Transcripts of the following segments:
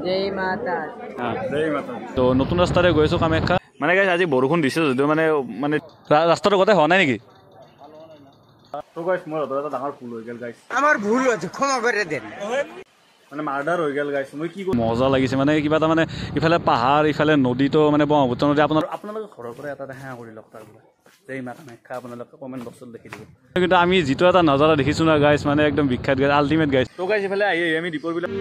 জয় মাতা জয় মাতা তো নতুন ৰাস্তাৰে গৈ আছোঁ কামাখ্যা মানে গাইছ আজি বৰষুণ দিছে যদিও মানে মানে ৰাস্তাটো গোটেই হোৱা নাই নেকি তো গাইছ মোৰ এটা ডাঙৰ ভুল হৈ গ'ল গাইছ আমাৰ ভুল হয়েছে ক্ষমা কৰে দেন মানে মাৰ্ডাৰ হৈ গ'ল গাইছ মই কি মজা লাগিছে মানে কিবা এটা মানে ইফালে পাহাৰ ইফালে নদীটো মানে ব্ৰহ্মপুত্ৰ নদী আপোনালোকে ঘৰৰ পৰা এটা সেৱা কৰি লওক তাৰ পৰা জয় মা কামাখ্যা আপোনালোকে কমেণ্ট বক্সত লিখি দিব কিন্তু আমি যিটো এটা নজাৰা দেখিছোঁ না গাইছ মানে একদম বিখ্যাত গাইছ আল্টিমেট গাইছ তো গাইছ ইফালে আহি আমি দীপৰ বিলত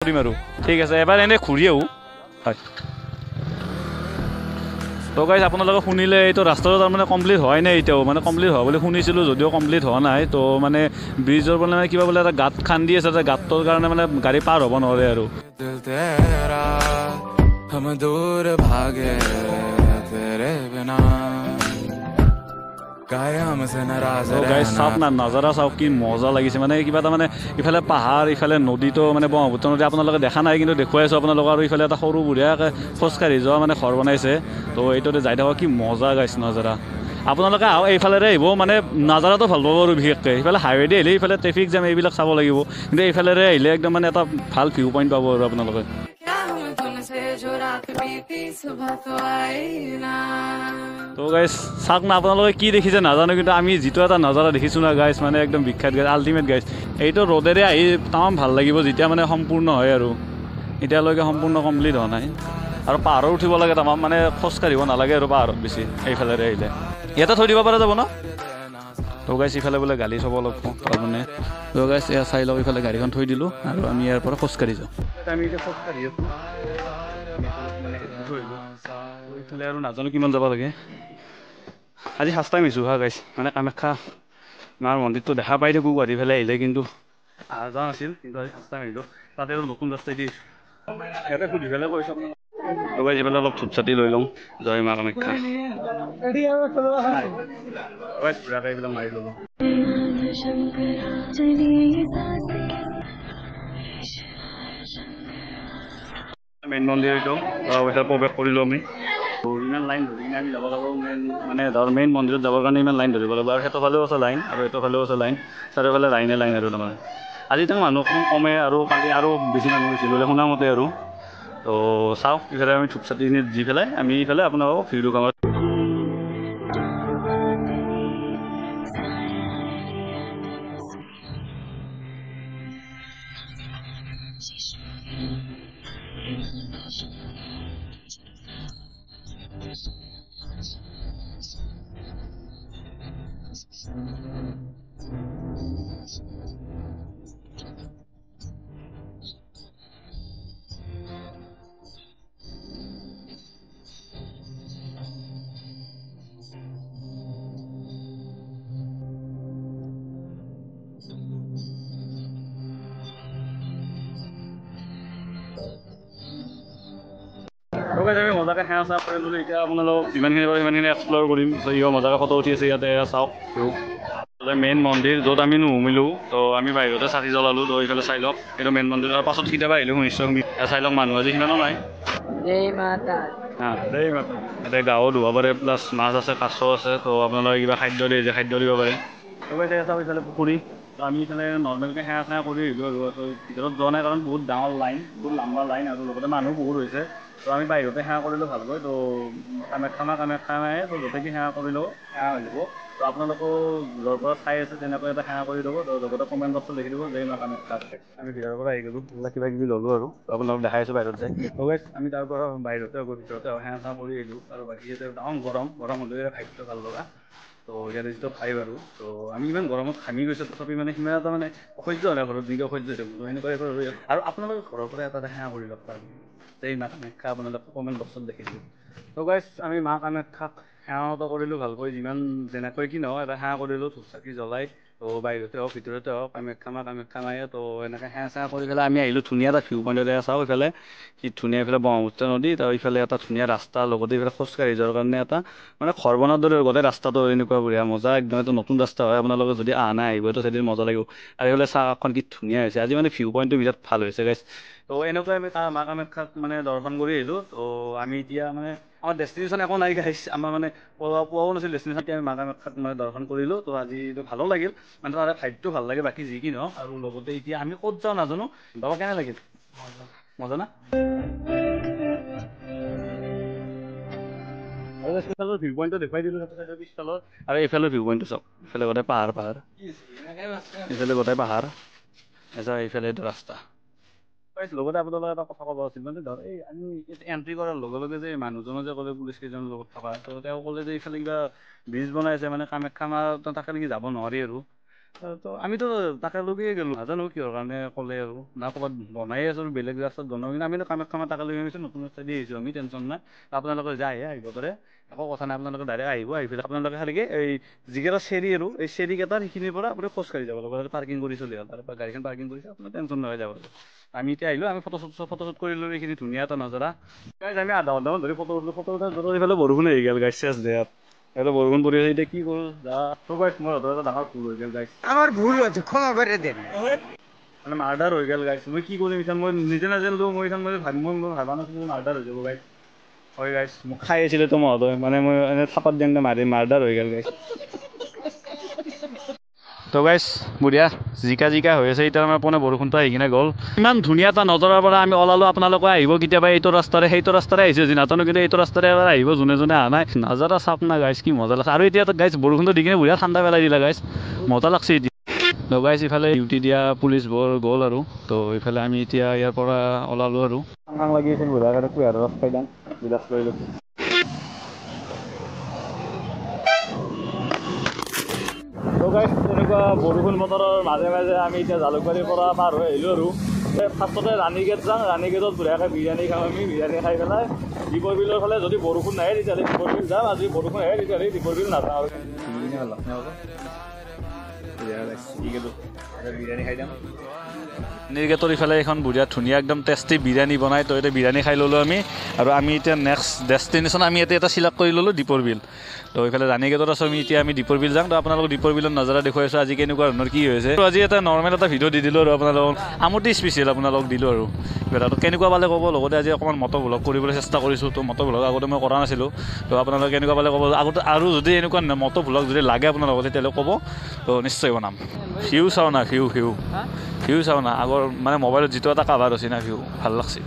আৰু ঠিক আছে এবাৰ এনে ঘূৰি আহোঁ হয় তো গাইছ আপোনালোকে শুনিলে এইটো ৰাস্তাটো তাৰমানে কমপ্লিট হোৱাই নাই এতিয়াও মানে কমপ্লিট হোৱা বুলি শুনিছিলোঁ যদিও কমপ্লিট হোৱা নাই তো মানে ব্ৰিজৰ পৰা মানে কিবা বোলে এটা গাঁত খান্দি আছে যে গাঁতটোৰ কাৰণে মানে গাড়ী পাৰ হ'ব নোৱাৰে আৰু চাওক না নাজাৰা চাওক কি মজা লাগিছে মানে কিবা এটা মানে ইফালে পাহাৰ ইফালে নদীটো মানে ব্ৰহ্মপুত্ৰ নদী আপোনালোকে দেখা নাই কিন্তু দেখুৱাই আছোঁ আপোনালোকক আৰু ইফালে এটা সৰু বঢ়িয়াকৈ খোজকাঢ়ি যোৱা মানে ঘৰ বনাইছে তো এইটোতে যাই থাকক কি মজা গাইছে নাজাৰা আপোনালোকে এইফালেৰে আহিব মানে নাজাৰাটো ভাল পাব আৰু বিশেষকৈ ইফালে হাইৱেদি আহিলে ইফালে ট্ৰেফিক জাম এইবিলাক চাব লাগিব কিন্তু এইফালেৰে আহিলে একদম মানে এটা ভাল ভিউ পইণ্ট পাব আৰু আপোনালোকে তো গাইছ চাওক না আপোনালোকে কি দেখিছে নাজানো কিন্তু আমি যিটো এটা নাজাৰা দেখিছোঁ না গাইছ মানে একদম বিখ্যাত গাইছ আল্টিমেট গাইছ এইটো ৰ'দেৰে আহি তামাম ভাল লাগিব যেতিয়া মানে সম্পূৰ্ণ হয় আৰু এতিয়ালৈকে সম্পূৰ্ণ কমপ্লিট হোৱা নাই আৰু পাহাৰত উঠিব লাগে তামাম মানে খোজকাঢ়িব নালাগে আৰু পাহাৰত বেছি এইফালেৰে আহিলে ইয়াতে থৈ দিব পৰা যাব ন তো গাইছ ইফালে বোলে গাড়ী চাব লাগিব তাৰমানে তো গাইছ এয়া চাই লওক ইফালে গাড়ীখন থৈ দিলোঁ আৰু আমি ইয়াৰ পৰা খোজকাঢ়ি যাওঁ আমি এতিয়া খোজকাঢ়ি আছোঁ আৰু নাজানো কিমান যাব লাগে আজি ফাৰ্ষ্ট টাইম আহিছোঁ হা গাইছ মানে কামাখ্যা মাৰ মন্দিৰটো দেখা পাই থাকোঁ গুৱাহাটী ফালে আহিলে, কিন্তু অহা যোৱা নাছিল, কিন্তু আজি ফাৰ্ষ্ট টাইম আহিলোঁ। তাতে নতুন ৰাস্তাই দি ইয়াতে সুধি পেলাই কৈছোঁ আপোনাক যিফালে অলপ ধূপ চাতি লৈ লওঁ। জয় মা কামাখ্যা। এইবিলাক মাৰি ল'লোঁ। মেইন মন্দিৰ এইটো প্ৰৱেশ কৰিলোঁ আমি। ইমান লাইন ধৰি কিনে আমি যাব লাগিব, মানে ধৰ মেইন মন্দিৰত যাবৰ কাৰণে ইমান লাইন ধৰিব লাগিব। আৰু সেইটো ফালেও আছে লাইন, আৰু এইটো ফালেও আছে লাইন, চাৰিওফালে লাইনে লাইন আৰু তাৰমানে আজি তাৰ মানুহ কমে, আৰু কালি আৰু বেছি মানুহ হৈছিল বোলে শুনামতে আৰু। তো চাওক, ইফালে আমি ধূপ চাতি দি পেলাই আমি ইফালে আপোনালোকক ভিডিঅ' কামত আমি মজাকৈ সেৱা চেৱা কৰি ল'লোঁ। এতিয়া আপোনালোক যিমানখিনি পাৰে সিমানখিনি এক্সপ্ল'ৰ কৰিম। ত' ইও মজাকৈ ফটো উঠি আছে ইয়াতে, চাওক মেইন মন্দিৰ য'ত আমি নুসুমিলোঁ। তো আমি বাহিৰতে চাকি জ্বলালোঁ। তো এইফালে চাই লওক, এইটো মেইন মন্দিৰ। আৰু পাছত কেতিয়াবা আহিলোঁ নিশ্চয় চাই লওক, মানুহ আজি সিমানো নাই। জয় মাতা। জয় মাতা। ইয়াতে গাও ধুব পাৰে, প্লাছ মাছ আছে, কাছ আছে। তো আপোনালোকে কিবা খাদ্য দিয়ে যে খাদ্য দিব পাৰে। চাওক এইফালে পুখুৰী। তো আমি এইফালে নৰ্মেলকৈ সেৱা চেৱা কৰি আহিলোঁ আৰু ভিতৰত যোৱা নাই, কাৰণ বহুত ডাঙৰ লাইন, বহুত লম্বা লাইন, আৰু লগতে মানুহ বহুত হৈছে। তো আমি বাহিৰতে সেৱা কৰিলোঁ ভালকৈ। তো কামাখ্যা মায়ে তো গোটেইখিনি সেৱা কৰিলোঁ, সেৱা হৈ যাব। তো আপোনালোকেও য'ৰ পৰা চাই আছে তেনেকৈ এটা সেৱা কৰি দিব। তো লগতে কমেণ্ট বক্সত লিখি দিব জয় মা কামাখ্যা। আমি ভিতৰৰ পৰা আহি গ'লোঁ, কিবা কিবি ল'লোঁ আৰু আপোনালোকক দেখাই আছোঁ বাহিৰত যায়। আমি তাৰ পৰা বাহিৰতে ভিতৰতে সেৱা চেৱা কৰি আহিলোঁ। আৰু বাকী ইয়াতে গৰম হ'লেও খাদ্য ভাল লগা। তো ইয়াতে যিটো খাই বাৰু, তো আমি ইমান গৰমত ঘামি গৈছোঁ, তথাপি মানে সিমান এটা মানে অসহ্য হয় নাই ঘৰত, যেনেকৈ অসহ্য হৈ থাকোঁ। তো সেনেকুৱা আৰু আপোনালোকে ঘৰৰ পৰা এটা সেৱা কৰি লওক তাৰ জয় মা কামাখ্যা, আপোনালোকে কমেণ্ট বক্সত লিখি দিব। তো গাইজ, আমি মা কামাখ্যাক সেৱাটো কৰিলোঁ ভালকৈ, যেনেকৈ কি নহয় এটা সেৱা কৰিলোঁ ধূপ চাকি জ্বলাই। তো বাহিৰতে হওক ভিতৰতে হওক কামাখ্যা মায়ে। তো এনেকৈ সেৱা চেৱা কৰি পেলাই আমি আহিলোঁ ধুনীয়া এটা ভিউ পইণ্টত। চাওঁ এইফালে কি ধুনীয়া, এইফালে ব্ৰহ্মপুত্ৰ নদী, তো এইফালে এটা ধুনীয়া ৰাস্তা, লগতে এইফালে খোজকাঢ়ি যোৱাৰ কাৰণে এটা মানে ঘৰ বনাৰ দৰে গোটেই ৰাস্তাটো এনেকুৱা বঢ়িয়া মজা একদম। এইটো নতুন ৰাস্তা হয়, আপোনালোকে যদি অহা নাই আহিব, তো সেইদিন মজা লাগিব। আৰু এইফালে চাহখন কি ধুনীয়া হৈছে আজি, মানে ভিউ পইণ্টটো বিৰাট ভাল হৈছে গাইজ। তো এনেকৈ আমি মা কামাখ্যাক মানে দৰ্শন কৰি আহিলোঁ। তো আমি এতিয়া মানে আমাৰ ডেষ্টিনেশ্যন একো নাই গাইজ, আমাৰ মানে পোৱাও নাছিল ডেষ্টিনেশ্যন। এতিয়া আমি মা কামাখ্যাক মানে দৰ্শন কৰিলোঁ। তো আজিটো ভালো লাগিল, মানে তাৰে ভাইবটো ভাল লাগে, বাকী যি কি নহওক। আৰু লগতে এতিয়া আমি ক'ত যাওঁ নাজানো, বাবা কেনে লাগিল? মজা না? আৰু ভিউ পইণ্টটো দেখুৱাই দিলোঁ পিছফালৰ। আৰু এইফালে ভিউ পইণ্টটো চাওক, এইফালে গোটেই পাহাৰ, এইফালে গোটেই পাহাৰ, এইফালে এইটো ৰাস্তা। লগতে আপোনালোকে এটা কথা ক'ব আছিল, মানে ধৰ এই আমি এণ্ট্ৰি কৰাৰ লগে লগে যে মানুহজনে যে ক'লে পুলিচ কেইজনৰ লগত থকা, তো তেওঁ ক'লে যে এইফালে কিবা ব্ৰিজ বনাই আছে, মানে কামাখ্যা মাৰ তাকে নেকি যাব নোৱাৰি আৰু। তো আমিতো তাকেলৈকে গ'লোঁ, নাজানো কিহৰ কাৰণে ক'লে আৰু, না ক'ৰবাত বনাই আছোঁ আৰু বেলেগ ৰাস্তাত বনাওঁ, কিন্তু আমিতো কামাখ্যা মাৰ তাকেলৈকে গৈছোঁ, নতুন ৰাস্তা দি আহিছোঁ আমি, টেনশ্যন নাই। আপোনালোকে যায় আহিব পাৰে, একো কথা নাই। আপোনালোকে ডাইৰেক্ট আহি পেলাই আপোনালোকে খালি এই যিকেইটা চেৰী আৰু এই চেৰীকেইটাৰ সেইখিনিৰ পৰা আপুনি খোজকাঢ়ি যাব লাগিব, পাৰ্কিং কৰি চলি হ'ল। তাৰ পৰা গাড়ীখন পাৰ্কিং কৰিছে, আপোনাৰ টেনশ্যন নহয় যাব। আমি এতিয়া আহিলোঁ, আমি ফটো শ্বুট কৰিলোঁ, এইখিনি ধুনীয়া এটা নজাৰা। আমি আধা ঘণ্টামান ধৰি ফটো উঠিলোঁ, এইফালে বৰষুণ আহি গ'ল গাইজ, চেছ দে ইয়াতে বৰষুণ পৰি আছে। এতিয়া কি কৰোঁ মোৰ হাতত এটা ডাঙৰ ভুল হৈ গ'ল গাইজ। আমাৰ ভুল হয়েছে, ক্ষমা কৰে দেন। মানে মাৰ্ডাৰ হৈ গ'ল গাইজ, মই কি কৰিম এতিয়া? মই নিজে নাজানিলোঁ, মই ভাবা নাছিলোঁ মাৰ্ডাৰ হৈ যাব গাইজ। হয় গাইজ, মোক খাই আছিলে তো মহোদয়, মানে মই এনেই থাপত দিওঁতে মাৰ্ডাৰ হৈ গ'ল গাইজ। তো গাইজ বঢ়িয়া জিকা হৈ আছে। এতিয়া আমাৰ বৰষুণটো আহি কিনে গ'ল। ইমান ধুনীয়া এটা নজৰাৰ পৰা আমি ওলালোঁ। আপোনালোকে আহিব কেতিয়াবা এইটো ৰাস্তাৰে, সেইটো ৰাস্তাৰে আহিছে যদি নাজানো, কিন্তু এইটো ৰাস্তাৰে আহিব যোনে অহা নাই। নজাৰা চাওক না গাইজ, কি মজা লাগছে। আৰু এতিয়া গাইজ বৰষুণটো দি কিনে বঢ়িয়া ঠাণ্ডা পেলাই দিলে গাইজ, মজা লাগছে এতিয়া। তো গাইজ ইফালে ডিউটি দিয়া পুলিচবোৰ গ'ল আৰু। তো এইফালে আমি এতিয়া ইয়াৰ পৰা ওলালোঁ আৰু লাগি আছে বঢ়িয়াকৈ কুঁহিয়াৰৰ ৰস খাই যাম, বিলাস লৈ লৈছোঁ। তো গাইজ তেনেকুৱা বৰষুণ বতৰৰ মাজে মাজে আমি এতিয়া জালুকবাৰীৰ পৰা পাৰ হৈ আহিলোঁ আৰু ফাৰ্ষ্টতে ৰাণীগেট যাওঁ। ৰাণীগেটত বঢ়িয়াকৈ বিৰিয়ানী খাওঁ আমি। বিৰিয়ানী খাই পেলাই দীপৰ বিলৰ ফালে যদি বৰষুণ নাহে তেতিয়াহ'লে দীপৰ বিল যাম। আজি বৰষুণ আহে তেতিয়াহ'লে দীপৰ বিল নাযাওঁ। বিৰিয়ানী খাই দিম নিৰ্গেটৰ ইফালে এখন বঢ়িয়া ধুনীয়া একদম টেষ্টি বিৰিয়ানী বনাই তো এতিয়া বিৰিয়ানী খাই ল'লোঁ আমি আৰু আমি এতিয়া নেক্সট ডেষ্টিনেশ্যন আমি এতিয়া এটা চিলেক্ট কৰি ল'লোঁ দীপৰ বিল তো এইফালে ৰাণীগেটত আছোঁ আমি দীপৰ বিল যাম তো আপোনালোকক দীপৰ বিলৰ নজাৰা দেখুৱাই আছোঁ আজি কেনেকুৱা ধৰণৰ কি হৈছে তো আজি এটা নৰ্মেল এটা ভিডিঅ' দি দিলোঁ আৰু আপোনালোকক আমোতি স্পেচিয়েল আপোনালোকক দিলোঁ আৰু কিবা এটা কেনেকুৱা পালে ক'ব লগতে আজি অকণমান মটো ভ্লগ কৰিবলৈ চেষ্টা কৰিছোঁ তো মটো ভ্লগ আগতে মই কৰা নাছিলোঁ তো আপোনালোকে কেনেকুৱা পালে ক'ব আগতে আৰু যদি এনেকুৱা মটো ভ্লগ যদি লাগে আপোনালোকক তেতিয়াহ'লে ক'ব তো নিশ্চয় বনাম ভিউ চাওঁ না ভিউ চাওঁ না আগৰ মানে মোবাইলত যিটো এটা কাভাৰ হৈছে না ভিউ ভাল লাগছে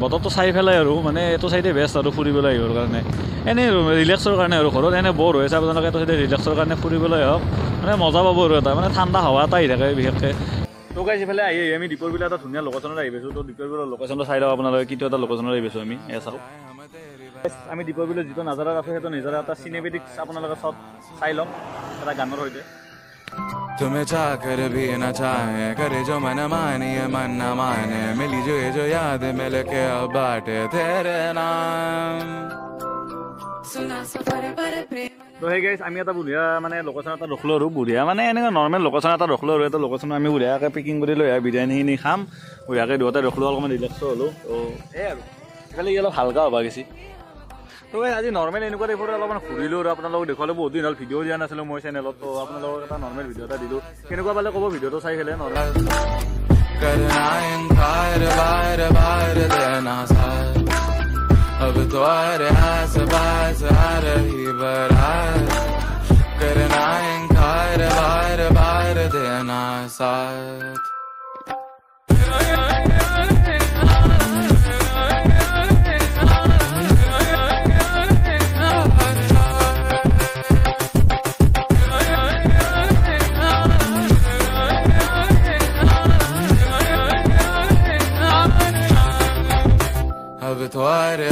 বতৰটো চাই পেলাই আৰু মানে এইটো চাইডে বেষ্ট আৰু ফুৰিবলৈ আহিবৰ কাৰণে এনেই ৰিলেক্সৰ কাৰণে আৰু ঘৰত এনেই বৰ হৈ আছে আপোনালোকে এইটো চাইডে ৰিলেক্সৰ কাৰণে ফুৰিবলৈ হওক মানে মজা পাব আৰু এটা মানে ঠাণ্ডা হাৱা এটা আহি থাকে বিশেষকৈ তো গাইছ ইফালে আহি আমি দীপৰ বিলৰ এটা ধুনীয়া লোকেশ্যনত আহি পাইছোঁ তো দীপৰ বিলৰ লোকেশ্যনটো চাই লওক আপোনালোকে কিটো এটা লোকেশ্যনত আহি পাইছোঁ আমি চাওক আমি দীপৰ বিলৰ যিটো নাজাৰাত আছে সেইটো নাজাৰা এটা চিনেমেটিক্স আপোনালোকে চব চাই লওক এটা গানৰ সৈতে तुम्हें चाहकर भी न चाहे करे जो मन मानिए मन न माने मिली जो याद मिल के अब बाटे तेरे नाम তো সেই গাইছ আমি এটা বঢ়িয়া মানে লোকেশ্যন এটা ৰখিলোঁ আৰু বঢ়িয়া মানে এনেকৈ নৰ্মেল লোকেশ্যন এটা ৰখিলোঁ আৰু এটা লোকেশ্যন আমি বঢ়িয়াকৈ পেকিং কৰি লৈ আহি বিৰিয়ানীখিনি খাম বঢ়িয়াকৈ দুয়োটা ৰখিলোঁ অলপমান ৰিলেক্স হ'লোঁ তো এই আৰু এইফালে অলপ হালকা হ'ব গৈছে তো আজি নৰ্মেল এনেকুৱা টাইপৰ অলপমান ঘূৰিলোঁ আৰু আপোনালোকক দেখুৱালোঁ বহুত দিন হ'ল ভিডিঅ' দিয়া নাছিলোঁ মই চেনেলত তো আপোনালোকক এটা নৰ্মেল ভিডিঅ' এটা দিলোঁ কেনেকুৱা পালে ক'ব ভিডিঅ'টো চাই পেলাই নৰ্মেল अब तो अरे आस पास आ रही बारात करना इनकार बार बार देना साथ अब तो अरे